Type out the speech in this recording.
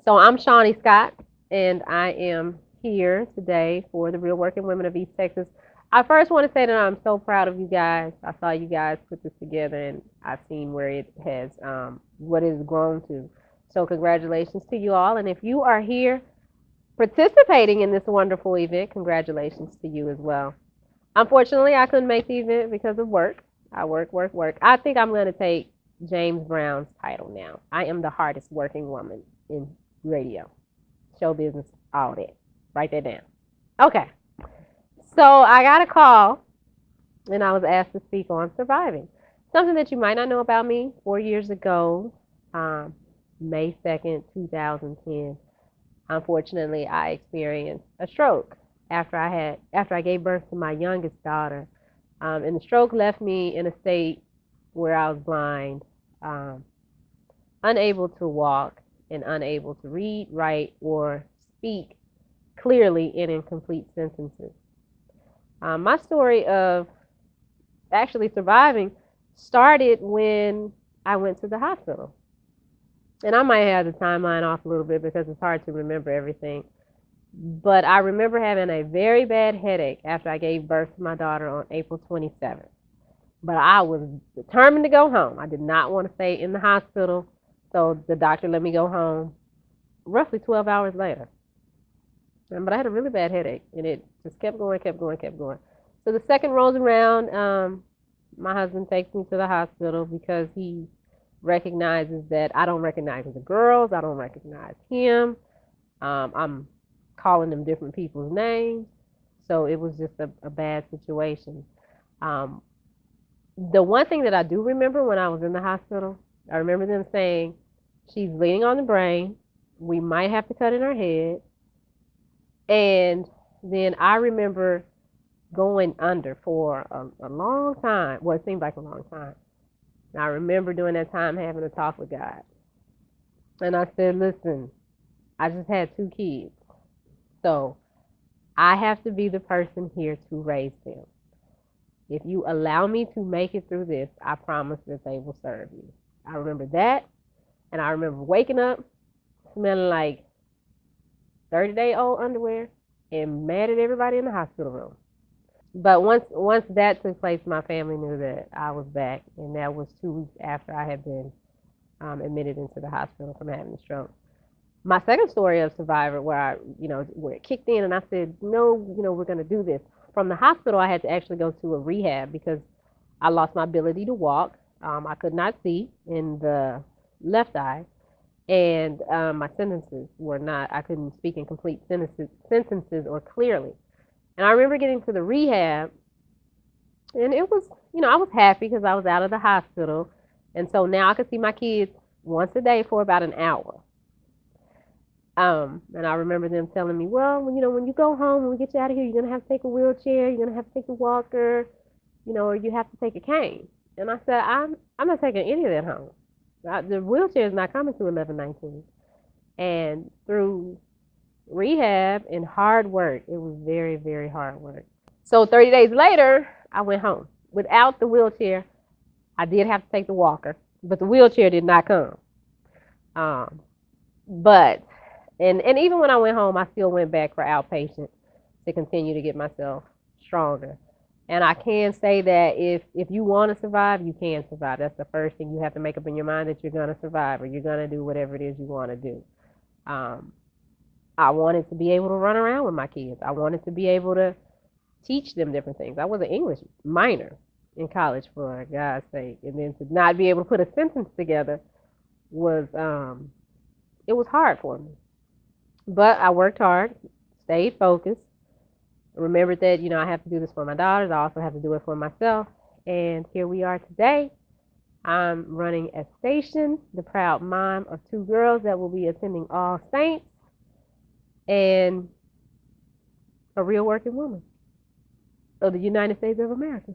So I'm Shani Scott, and I am here today for the Real Working Women of East Texas. I first want to say that I'm so proud of you guys. I saw you guys put this together, and I've seen where it has, what it has grown to. So congratulations to you all. And if you are here participating in this wonderful event, congratulations to you as well. Unfortunately, I couldn't make the event because of work. I work, work, work. I think I'm going to take James Brown's title now. I am the hardest working woman in radio, show business, all that. Write that down. Okay. So I got a call and I was asked to speak on surviving. Something that you might not know about me. 4 years ago, um, May 2nd, 2010, unfortunately, I experienced a stroke after I gave birth to my youngest daughter. And the stroke left me in a state where I was blind, um, unable to walk, and unable to read, write, or speak clearly in complete sentences. My story of actually surviving started when I went to the hospital. And I might have the timeline off a little bit because it's hard to remember everything. But I remember having a very bad headache after I gave birth to my daughter on April 27th. But I was determined to go home. I did not want to stay in the hospital. So the doctor let me go home roughly 12 hours later. But I had a really bad headache, and it just kept going, kept going, kept going. So the second rolls around. My husband takes me to the hospital because he recognizes that I don't recognize the girls. I don't recognize him. I'm calling them different people's names. So it was just a bad situation. Um, the one thing that I do remember when I was in the hospital, I remember them saying, she's bleeding on the brain. We might have to cut in her head. And then I remember going under for a long time. Well, it seemed like a long time. And I remember during that time having a talk with God. And I said, listen, I just had 2 kids. So I have to be the person here to raise them. If you allow me to make it through this, I promise that they will serve you. I remember that. And I remember waking up smelling like 30-day-old underwear and mad at everybody in the hospital room. But once that took place, my family knew that I was back, and that was 2 weeks after I had been admitted into the hospital from having a stroke. My second story of survivor, where it kicked in, and I said, no, we're going to do this. From the hospital, I had to actually go to a rehab because I lost my ability to walk. I could not see in the left eye, and my sentences were not. I couldn't speak in complete sentences or clearly. And I remember getting to the rehab, and it was, I was happy because I was out of the hospital. And so now I could see my kids once a day for about an hour. And I remember them telling me, well, when you go home, when we get you out of here, you're going to have to take a wheelchair, you're going to have to take a walker, or you have to take a cane. And I said, I'm not taking any of that home. The wheelchair is not coming to 1119. And through rehab and hard work, it was very, very hard work. So 30 days later, I went home. Without the wheelchair, I did have to take the walker, but the wheelchair did not come. Um, but and even when I went home, I still went back for outpatient to continue to get myself stronger. And I can say that if you want to survive, you can survive. That's the first thing you have to make up in your mind, that you're going to survive, or you're going to do whatever it is you want to do. Um, I wanted to be able to run around with my kids. I wanted to be able to teach them different things. I was an English minor in college, for God's sake, and then to not be able to put a sentence together was it was hard for me. But I worked hard, stayed focused, remembered that I have to do this for my daughters. I also have to do it for myself, and here we are today. I'm running a station, the proud mom of 2 girls that will be attending All Saints, and a real working woman of the United States of America.